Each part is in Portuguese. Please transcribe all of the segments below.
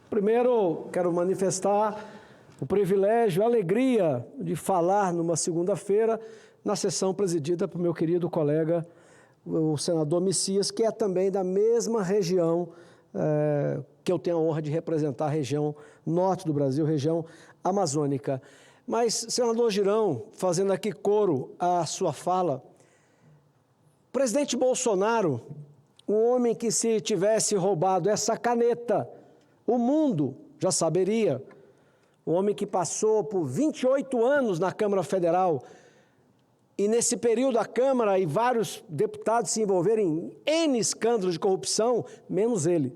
Primeiro, quero manifestar o privilégio, a alegria de falar numa segunda-feira na sessão presidida por meu querido colega, o senador Messias, que é também da mesma região que eu tenho a honra de representar, a região norte do Brasil, região amazônica. Mas, senador Girão, fazendo aqui coro à sua fala, o presidente Bolsonaro, um homem que se tivesse roubado essa caneta, o mundo já saberia, um homem que passou por 28 anos na Câmara Federal, e nesse período a Câmara e vários deputados se envolveram em N escândalos de corrupção, menos ele.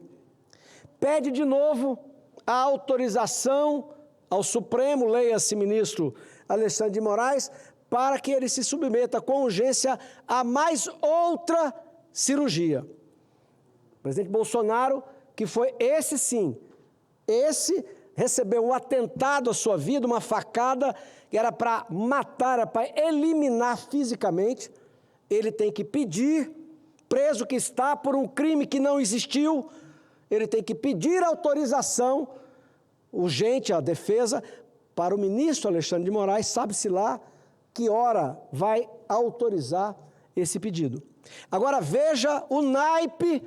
Pede de novo a autorização ao Supremo, leia-se ministro Alexandre de Moraes, para que ele se submeta com urgência a mais outra cirurgia. O presidente Bolsonaro, que foi esse sim, esse recebeu um atentado à sua vida, uma facada, que era para matar, era para eliminar fisicamente, ele tem que pedir, preso que está por um crime que não existiu, ele tem que pedir autorização urgente à defesa para o ministro Alexandre de Moraes, sabe-se lá que hora vai autorizar esse pedido. Agora veja o naipe,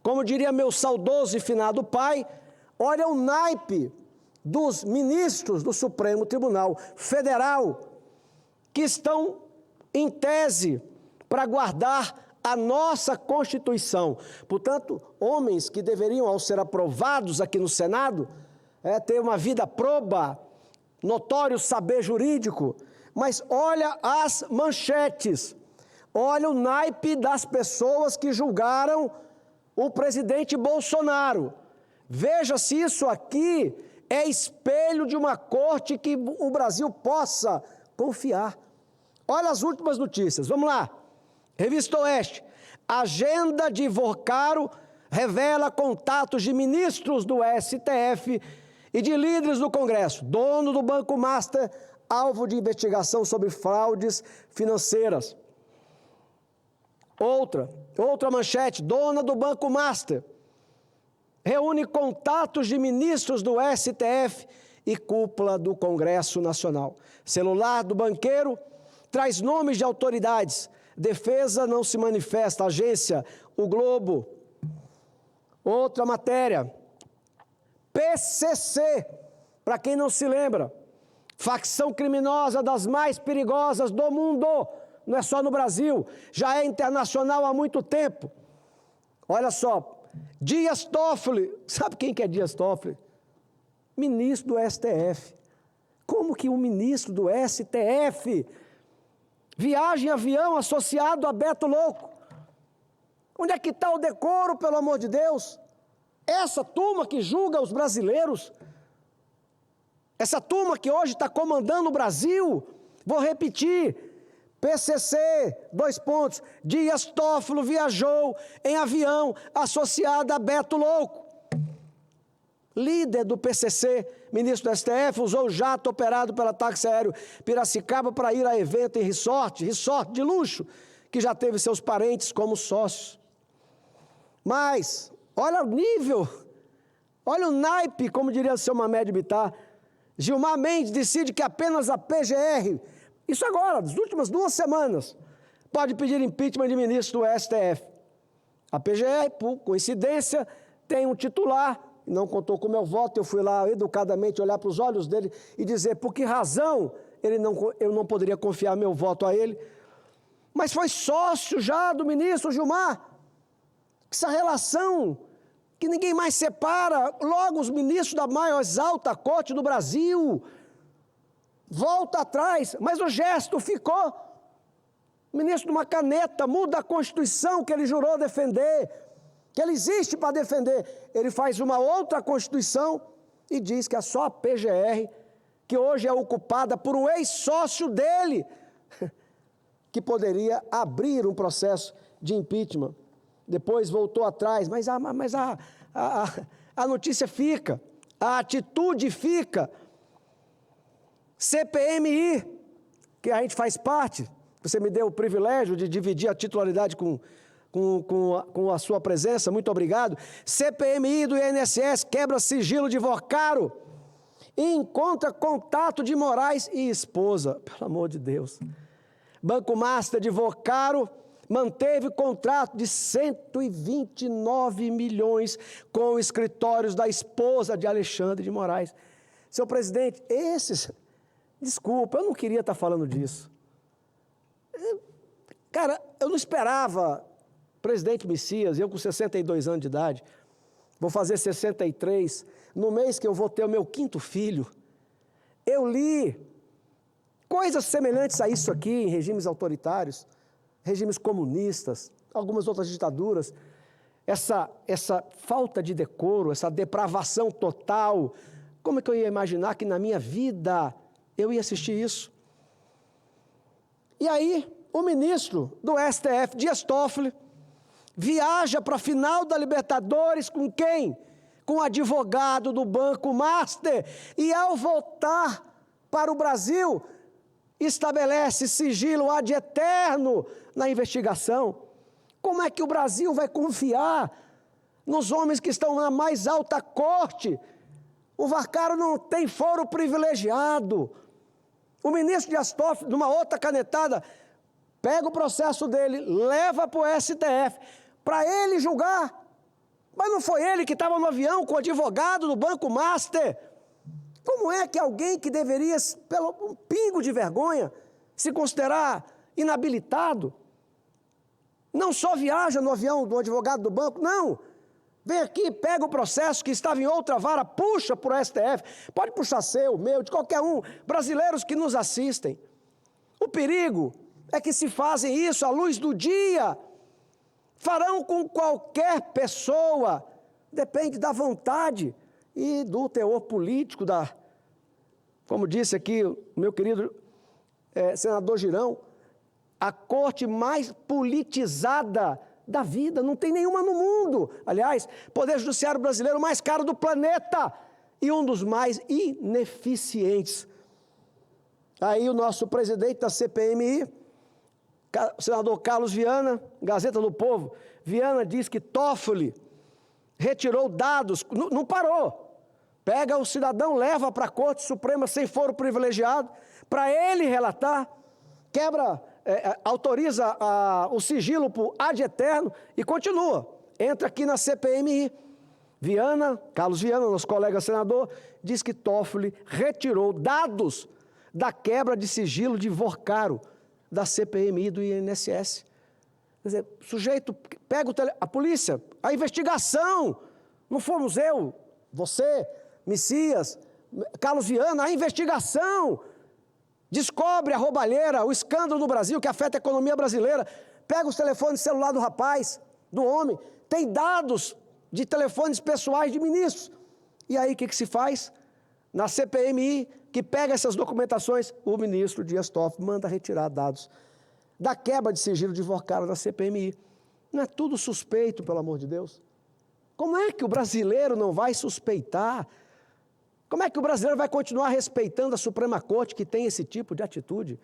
como diria meu saudoso e finado pai, olha o naipe dos ministros do Supremo Tribunal Federal que estão em tese para guardar a nossa Constituição. Portanto, homens que deveriam, ao ser aprovados aqui no Senado, ter uma vida proba, notório saber jurídico, mas olha as manchetes, olha o naipe das pessoas que julgaram o presidente Bolsonaro. Veja se isso aqui é espelho de uma corte que o Brasil possa confiar. Olha as últimas notícias, vamos lá. Revista Oeste, agenda de Vorcaro revela contatos de ministros do STF e de líderes do Congresso. Dono do Banco Master, alvo de investigação sobre fraudes financeiras. Outra manchete, dona do Banco Master reúne contatos de ministros do STF e cúpula do Congresso Nacional. Celular do banqueiro traz nomes de autoridades. Defesa não se manifesta. Agência O Globo. Outra matéria. PCC, para quem não se lembra, facção criminosa das mais perigosas do mundo. Não é só no Brasil, já é internacional há muito tempo. Olha só. Dias Toffoli, sabe quem que é Dias Toffoli? Ministro do STF. Como que um ministro do STF viaja em avião associado a Beto Louco? Onde é que está o decoro, pelo amor de Deus? Essa turma que julga os brasileiros, essa turma que hoje está comandando o Brasil, vou repetir, PCC, Dias Toffoli viajou em avião associado a Beto Louco. Líder do PCC, ministro do STF, usou o jato operado pela táxi aéreo Piracicaba para ir a evento em resort de luxo, que já teve seus parentes como sócios. Mas, olha o nível, olha o naipe, como diria o seu Mamed Bittar. Gilmar Mendes decide que apenas a PGR, isso agora, nas últimas 2 semanas, pode pedir impeachment de ministro do STF. A PGR, por coincidência, tem um titular, não contou com o meu voto, eu fui lá educadamente olhar para os olhos dele e dizer por que razão eu não poderia confiar meu voto a ele. Mas foi sócio já do ministro Gilmar. Essa relação que ninguém mais separa, logo os ministros da mais alta corte do Brasil, volta atrás, mas o gesto ficou. O ministro de uma caneta muda a Constituição que ele jurou defender, que ele existe para defender. Ele faz uma outra Constituição e diz que é só a PGR, que hoje é ocupada por um ex-sócio dele, que poderia abrir um processo de impeachment. Depois voltou atrás, mas a notícia fica, a atitude fica. CPMI, que a gente faz parte, você me deu o privilégio de dividir a titularidade com com a sua presença, muito obrigado. CPMI do INSS quebra sigilo de Vocaro e encontra contato de Moraes e esposa. Pelo amor de Deus. Banco Master de Vocaro manteve contrato de 129 milhões com escritórios da esposa de Alexandre de Moraes. Senhor presidente, desculpa, eu não queria estar falando disso. Cara, eu não esperava, presidente Messias, eu com 62 anos de idade, vou fazer 63, no mês que eu vou ter o meu 5º filho, eu li coisas semelhantes a isso aqui em regimes autoritários, regimes comunistas, algumas outras ditaduras, essa falta de decoro, essa depravação total. Como é que eu ia imaginar que na minha vida eu ia assistir isso? E aí, o ministro do STF, Dias Toffoli, viaja para a final da Libertadores com quem? Com o advogado do Banco Master. E ao voltar para o Brasil, estabelece sigilo ad eterno na investigação. Como é que o Brasil vai confiar nos homens que estão na mais alta corte? O Vocaro não tem foro privilegiado. O ministro Dias Toffoli, numa outra canetada, pega o processo dele, leva para o STF, para ele julgar. Mas não foi ele que estava no avião com o advogado do Banco Master? Como é que alguém que deveria, pelo um pingo de vergonha, se considerar inabilitado, não só viaja no avião do advogado do banco, não. Vem aqui, pega o processo que estava em outra vara, puxa para o STF. Pode puxar seu, meu, de qualquer um, brasileiros que nos assistem. O perigo é que se fazem isso à luz do dia, farão com qualquer pessoa, depende da vontade e do teor político, como disse aqui o meu querido senador Girão, a corte mais politizada da vida, não tem nenhuma no mundo. Aliás, Poder Judiciário brasileiro mais caro do planeta e um dos mais ineficientes. Aí o nosso presidente da CPMI, o senador Carlos Viana, Gazeta do Povo, Viana diz que Toffoli retirou dados, não parou. Pega o cidadão, leva para a Corte Suprema sem foro privilegiado, para ele relatar, autoriza o sigilo por ad eterno e continua. Entra aqui na CPMI. Carlos Viana, nosso colega senador, diz que Toffoli retirou dados da quebra de sigilo de Vocaro, da CPMI do INSS. Quer dizer, o sujeito pega a polícia, a investigação, não fomos eu, você, Messias, Carlos Viana, a investigação, descobre a roubalheira, o escândalo no Brasil que afeta a economia brasileira, pega os telefones celular do rapaz, do homem, tem dados de telefones pessoais de ministros. E aí o que se faz? Na CPMI, que pega essas documentações, o ministro Dias Toffoli manda retirar dados da quebra de sigilo de Vocaro da CPMI. Não é tudo suspeito, pelo amor de Deus? Como é que o brasileiro não vai suspeitar? Como é que o brasileiro vai continuar respeitando a Suprema Corte que tem esse tipo de atitude?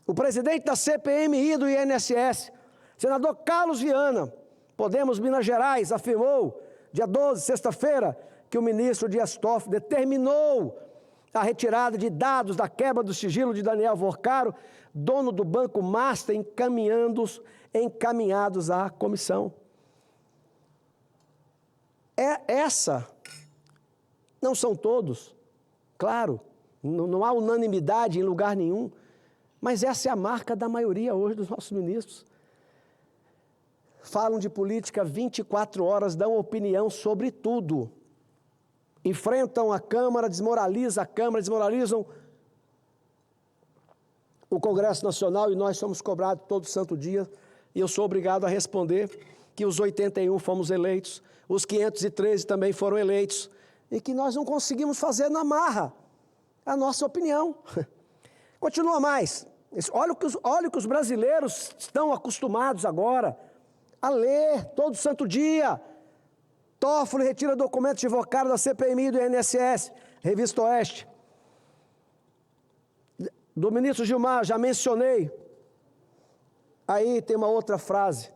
O presidente da CPMI do INSS, senador Carlos Viana, Podemos Minas Gerais, afirmou, dia 12, sexta-feira, que o ministro Dias Toffoli determinou a retirada de dados da quebra do sigilo de Daniel Vocaro, dono do Banco Master, encaminhados à comissão. Não são todos, claro, não há unanimidade em lugar nenhum, mas essa é a marca da maioria hoje dos nossos ministros. Falam de política 24 horas, dão opinião sobre tudo. Enfrentam a Câmara, desmoralizam o Congresso Nacional e nós somos cobrados todo santo dia e eu sou obrigado a responder que os 81 fomos eleitos, os 513 também foram eleitos e que nós não conseguimos fazer na marra a nossa opinião. Continua mais. Olha o que os brasileiros estão acostumados agora a ler todo santo dia. Toffoli retira documentos de Vocaro da CPMI do INSS, Revista Oeste. Do ministro Gilmar, já mencionei. Aí tem uma outra frase.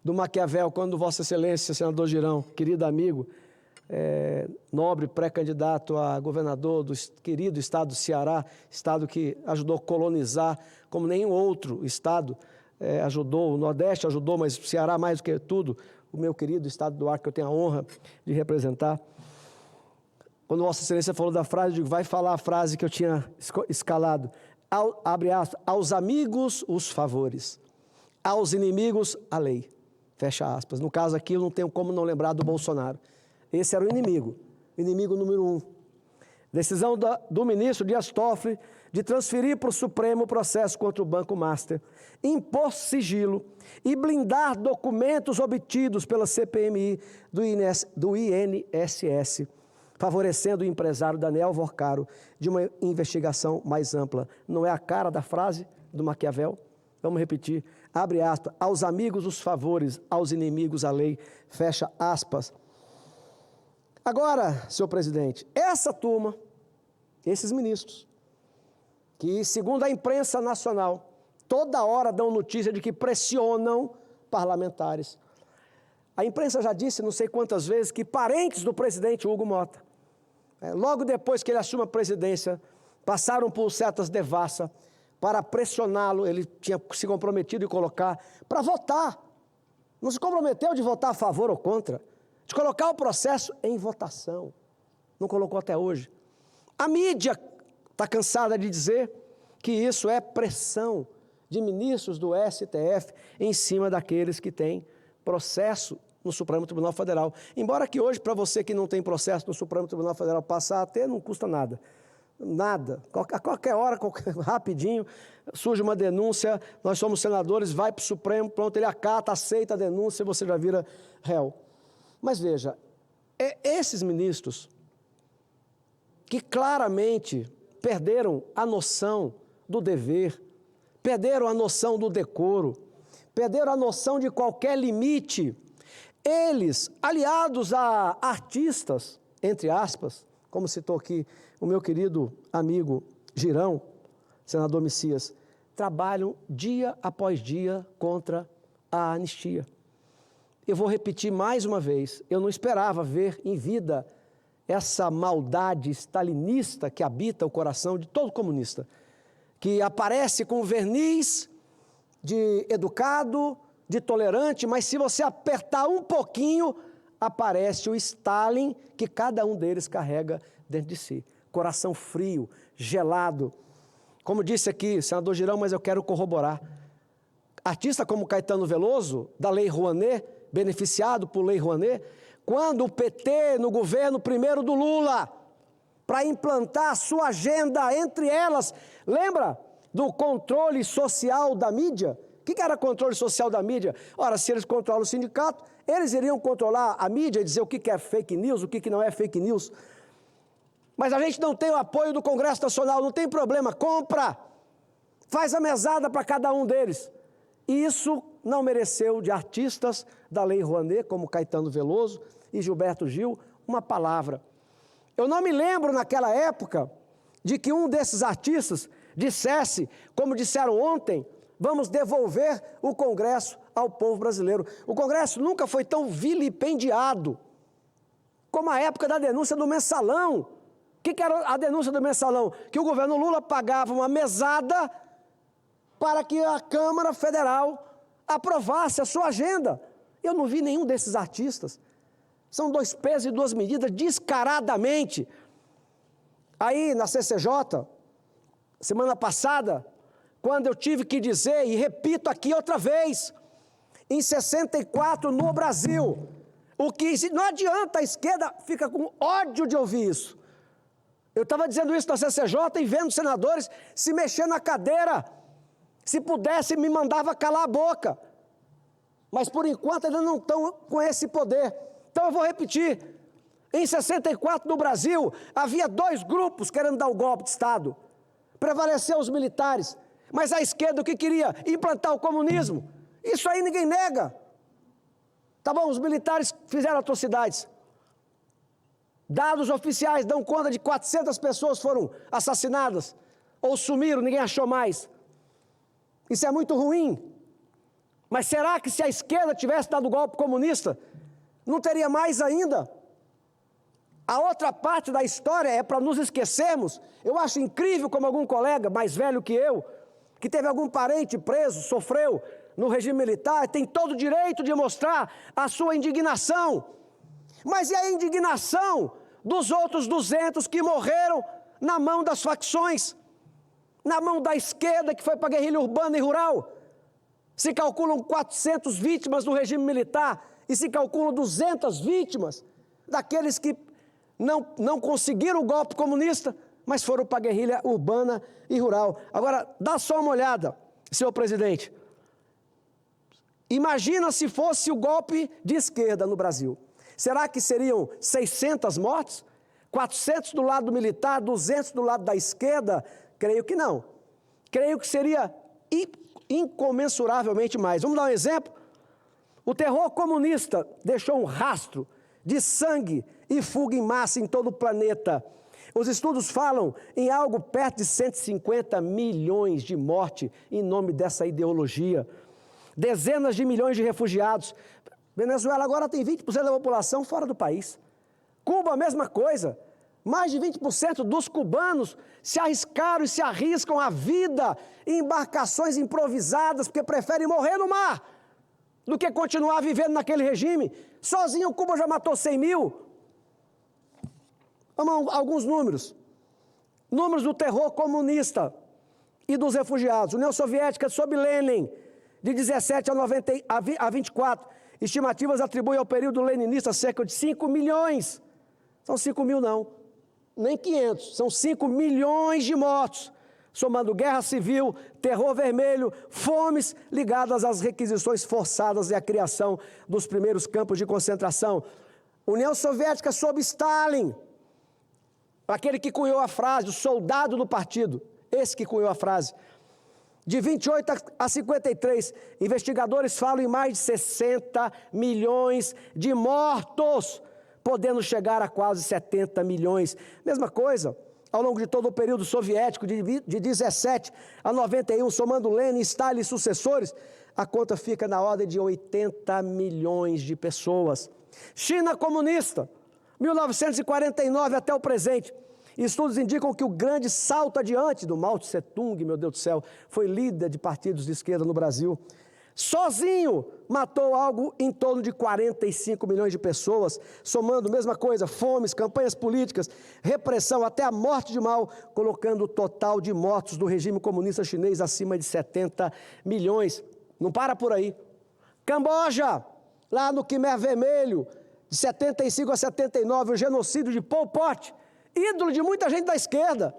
do Maquiavel, quando Vossa Excelência, senador Girão, querido amigo, nobre pré-candidato a governador do querido estado do Ceará, estado que ajudou a colonizar, como nenhum outro estado ajudou, o Nordeste ajudou, mas o Ceará mais do que tudo, o meu querido estado do Acre, que eu tenho a honra de representar. Quando Vossa Excelência falou da frase, eu digo, vai falar a frase que eu tinha escalado. Abre aspas, aos amigos os favores, aos inimigos a lei. Fecha aspas. No caso aqui, eu não tenho como não lembrar do Bolsonaro. Esse era o inimigo número 1. Decisão do ministro Dias Toffoli de transferir para o Supremo o processo contra o Banco Master, impor sigilo e blindar documentos obtidos pela CPMI do INSS, favorecendo o empresário Daniel Vorcaro de uma investigação mais ampla. Não é a cara da frase do Maquiavel? Vamos repetir. Abre aspas. Aos amigos os favores, aos inimigos a lei. Fecha aspas. Agora, senhor presidente, essa turma, esses ministros, que segundo a imprensa nacional, toda hora dão notícia de que pressionam parlamentares. A imprensa já disse não sei quantas vezes que parentes do presidente Hugo Mota, logo depois que ele assume a presidência, passaram por certas devassas para pressioná-lo, ele tinha se comprometido em colocar, para votar. Não se comprometeu de votar a favor ou contra, de colocar o processo em votação. Não colocou até hoje. A mídia está cansada de dizer que isso é pressão de ministros do STF em cima daqueles que têm processo no Supremo Tribunal Federal. Embora que hoje, para você que não tem processo no Supremo Tribunal Federal, passar a ter, não custa nada. Nada. A qualquer hora, rapidinho, surge uma denúncia, nós somos senadores, vai para o Supremo, pronto, ele acata, aceita a denúncia e você já vira réu. Mas veja, esses ministros que claramente perderam a noção do dever, perderam a noção do decoro, perderam a noção de qualquer limite, eles, aliados a artistas, entre aspas, como citou aqui o meu querido amigo Girão, senador Messias, trabalham dia após dia contra a anistia. Eu vou repetir mais uma vez, eu não esperava ver em vida essa maldade stalinista que habita o coração de todo comunista, que aparece com verniz de educado, de tolerante, mas se você apertar um pouquinho, aparece o Stalin que cada um deles carrega dentro de si. Coração frio, gelado. Como disse aqui, senador Girão, mas eu quero corroborar. Artista como Caetano Veloso, da Lei Rouanet, beneficiado por Lei Rouanet, quando o PT, no governo primeiro do Lula, para implantar a sua agenda, entre elas, lembra do controle social da mídia? O que era controle social da mídia? Ora, se eles controlam o sindicato, eles iriam controlar a mídia e dizer o que é fake news, o que não é fake news. Mas a gente não tem o apoio do Congresso Nacional, não tem problema, compra, faz a mesada para cada um deles. E isso não mereceu de artistas da Lei Rouanet, como Caetano Veloso e Gilberto Gil, uma palavra. Eu não me lembro naquela época de que um desses artistas dissesse, como disseram ontem, vamos devolver o Congresso ao povo brasileiro. O Congresso nunca foi tão vilipendiado como a época da denúncia do Mensalão. O que era a denúncia do Mensalão? Que o governo Lula pagava uma mesada para que a Câmara Federal aprovasse a sua agenda. Eu não vi nenhum desses artistas. São dois pesos e duas medidas, descaradamente. Aí, na CCJ, semana passada, quando eu tive que dizer, e repito aqui outra vez, em 64 no Brasil, o que não adianta, a esquerda fica com ódio de ouvir isso. Eu estava dizendo isso na CCJ e vendo senadores se mexer na cadeira. Se pudesse, me mandava calar a boca. Mas, por enquanto, ainda não estão com esse poder. Então, eu vou repetir. Em 64, no Brasil, havia dois grupos querendo dar o golpe de Estado. Prevaleceu os militares. Mas a esquerda o que queria? Implantar o comunismo. Isso aí ninguém nega. Tá bom, os militares fizeram atrocidades. Dados oficiais dão conta de 400 pessoas foram assassinadas. Ou sumiram, ninguém achou mais. Isso é muito ruim. Mas será que se a esquerda tivesse dado golpe comunista, não teria mais ainda? A outra parte da história é para nos esquecermos. Eu acho incrível como algum colega mais velho que eu, que teve algum parente preso, sofreu no regime militar, tem todo o direito de mostrar a sua indignação. Mas e a indignação dos outros 200 que morreram na mão das facções, na mão da esquerda que foi para a guerrilha urbana e rural? Se calculam 400 vítimas do regime militar e se calculam 200 vítimas daqueles que não conseguiram o golpe comunista, mas foram para a guerrilha urbana e rural. Agora, dá só uma olhada, senhor presidente. Imagina se fosse o golpe de esquerda no Brasil. Será que seriam 600 mortes? 400 do lado militar, 200 do lado da esquerda? Creio que não. Creio que seria incomensuravelmente mais. Vamos dar um exemplo? O terror comunista deixou um rastro de sangue e fuga em massa em todo o planeta. Os estudos falam em algo perto de 150 milhões de mortes em nome dessa ideologia. Dezenas de milhões de refugiados. Venezuela agora tem 20% da população fora do país. Cuba, a mesma coisa. Mais de 20% dos cubanos se arriscaram e se arriscam a vida em embarcações improvisadas porque preferem morrer no mar do que continuar vivendo naquele regime. Sozinho, Cuba já matou 100 mil. Vamos a alguns números. Números do terror comunista e dos refugiados. União Soviética, sob Lenin, de 17 a 24. Estimativas atribuem ao período leninista cerca de 5 milhões. São 5 mil não, nem 500. São 5 milhões de mortos, somando guerra civil, terror vermelho, fomes ligadas às requisições forçadas e à criação dos primeiros campos de concentração. União Soviética sob Stalin, aquele que cunhou a frase, o soldado do partido, esse que cunhou a frase. De 28 a 53, investigadores falam em mais de 60 milhões de mortos, podendo chegar a quase 70 milhões. Mesma coisa, ao longo de todo o período soviético, de 17 a 91, somando Lenin, Stalin e sucessores, a conta fica na ordem de 80 milhões de pessoas. China comunista, 1949 até o presente. Estudos indicam que o grande salto adiante do Mao Tse Tung, meu Deus do céu, foi líder de partidos de esquerda no Brasil. Sozinho matou algo em torno de 45 milhões de pessoas, somando, mesma coisa, fomes, campanhas políticas, repressão, até a morte de Mao, colocando o total de mortos do regime comunista chinês acima de 70 milhões. Não para por aí. Camboja, lá no Khmer Vermelho, de 75 a 79, o genocídio de Pol Pot, ídolo de muita gente da esquerda,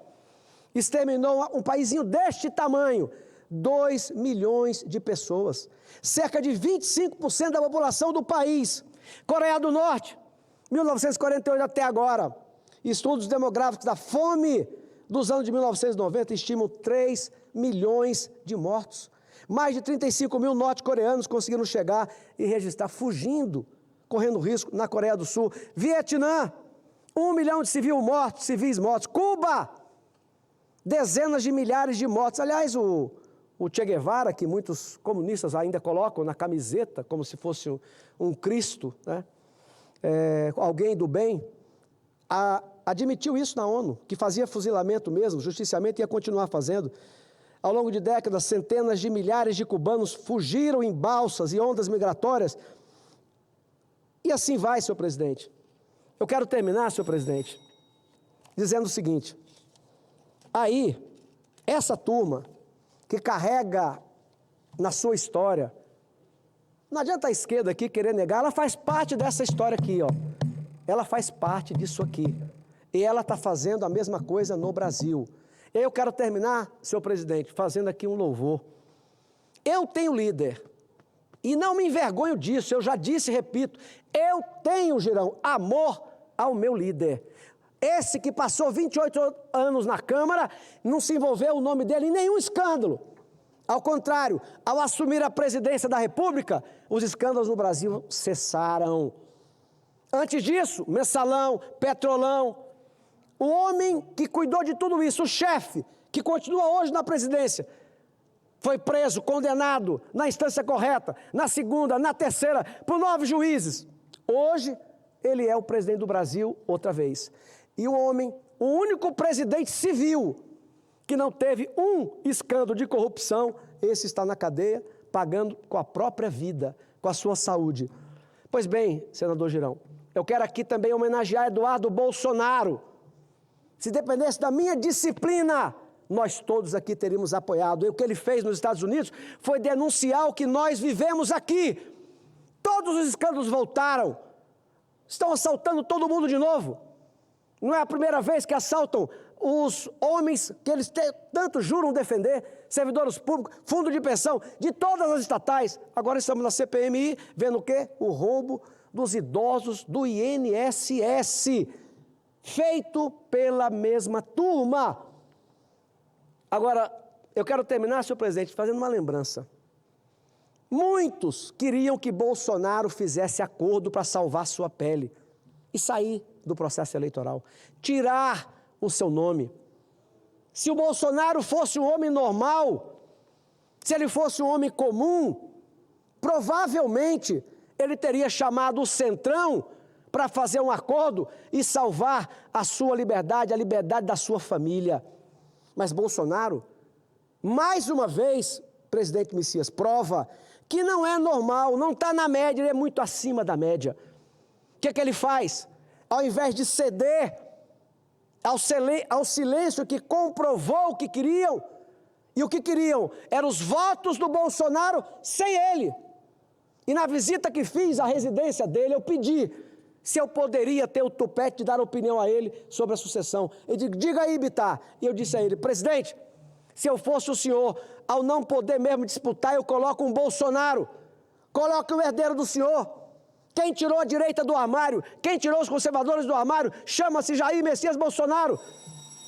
exterminou um paísinho deste tamanho, 2 milhões de pessoas, cerca de 25% da população do país. Coreia do Norte, 1948 até agora, estudos demográficos da fome dos anos de 1990 estimam 3 milhões de mortos. Mais de 35 mil norte-coreanos conseguiram chegar e registrar, fugindo, correndo risco, na Coreia do Sul. Vietnã, 1 milhão de civis mortos. Cuba, dezenas de milhares de mortos. Aliás, o Che Guevara, que muitos comunistas ainda colocam na camiseta, como se fosse um Cristo, né? Alguém do bem, admitiu isso na ONU, que fazia fuzilamento mesmo, justiciamento, e ia continuar fazendo. Ao longo de décadas, centenas de milhares de cubanos fugiram em balsas e ondas migratórias. E assim vai, senhor presidente. Eu quero terminar, senhor presidente, dizendo o seguinte: aí, essa turma que carrega na sua história, não adianta a esquerda aqui querer negar, ela faz parte dessa história aqui, ó. Ela faz parte disso aqui. E ela está fazendo a mesma coisa no Brasil. Eu quero terminar, senhor presidente, fazendo aqui um louvor. Eu tenho líder, e não me envergonho disso, eu já disse e repito, eu tenho, Girão, amor ao meu líder. Esse que passou 28 anos na Câmara, não se envolveu o nome dele em nenhum escândalo. Ao contrário, ao assumir a presidência da República, os escândalos no Brasil cessaram. Antes disso, Mensalão, Petrolão, o homem que cuidou de tudo isso, o chefe, que continua hoje na presidência, foi preso, condenado na instância correta, na segunda, na terceira, por 9 juízes. Hoje, ele é o presidente do Brasil outra vez. E o homem, o único presidente civil que não teve um escândalo de corrupção, esse está na cadeia, pagando com a própria vida, com a sua saúde. Pois bem, senador Girão, eu quero aqui também homenagear Eduardo Bolsonaro. Se dependesse da minha disciplina, nós todos aqui teríamos apoiado. E o que ele fez nos Estados Unidos foi denunciar o que nós vivemos aqui. Todos os escândalos voltaram. Estão assaltando todo mundo de novo. Não é a primeira vez que assaltam os homens que eles tanto juram defender, servidores públicos, fundo de pensão, de todas as estatais. Agora estamos na CPMI, vendo o quê? O roubo dos idosos do INSS, feito pela mesma turma. Agora, eu quero terminar, senhor presidente, fazendo uma lembrança. Muitos queriam que Bolsonaro fizesse acordo para salvar sua pele e sair do processo eleitoral, tirar o seu nome. Se o Bolsonaro fosse um homem normal, se ele fosse um homem comum, provavelmente ele teria chamado o Centrão para fazer um acordo e salvar a sua liberdade, a liberdade da sua família. Mas Bolsonaro, mais uma vez, presidente Messias, prova que não é normal, não está na média, ele é muito acima da média. O que é que ele faz? Ao invés de ceder ao silêncio que comprovou o que queriam, e o que queriam eram os votos do Bolsonaro sem ele. E na visita que fiz à residência dele, eu pedi se eu poderia ter o tupete de dar opinião a ele sobre a sucessão. Ele disse, diga aí, Bittar. E eu disse a ele, presidente, se eu fosse o senhor, ao não poder mesmo disputar, eu coloco um Bolsonaro, coloque o herdeiro do senhor. Quem tirou a direita do armário, quem tirou os conservadores do armário, chama-se Jair Messias Bolsonaro,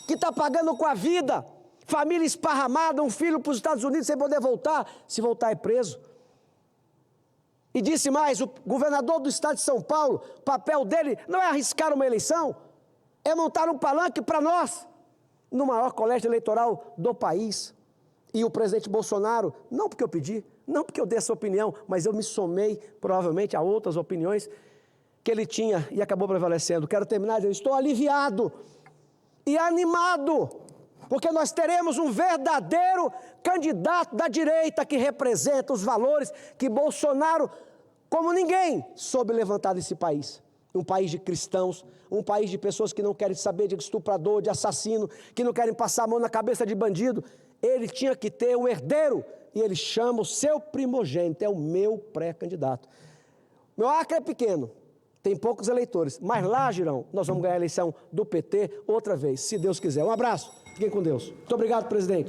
que está pagando com a vida, família esparramada, um filho para os Estados Unidos sem poder voltar, se voltar é preso. E disse mais, o governador do estado de São Paulo, o papel dele não é arriscar uma eleição, é montar um palanque para nós, no maior colégio eleitoral do país. E o presidente Bolsonaro, não porque eu pedi, não porque eu dei essa opinião, mas eu me somei provavelmente a outras opiniões que ele tinha e acabou prevalecendo. Quero terminar, eu estou aliviado e animado, porque nós teremos um verdadeiro candidato da direita que representa os valores que Bolsonaro, como ninguém, soube levantar nesse país. Um país de cristãos, um país de pessoas que não querem saber de estuprador, de assassino, que não querem passar a mão na cabeça de bandido. Ele tinha que ter um herdeiro, e ele chama o seu primogênito, é o meu pré-candidato. Meu Acre é pequeno, tem poucos eleitores, mas lá, Girão, nós vamos ganhar a eleição do PT outra vez, se Deus quiser. Um abraço, fiquem com Deus. Muito obrigado, presidente.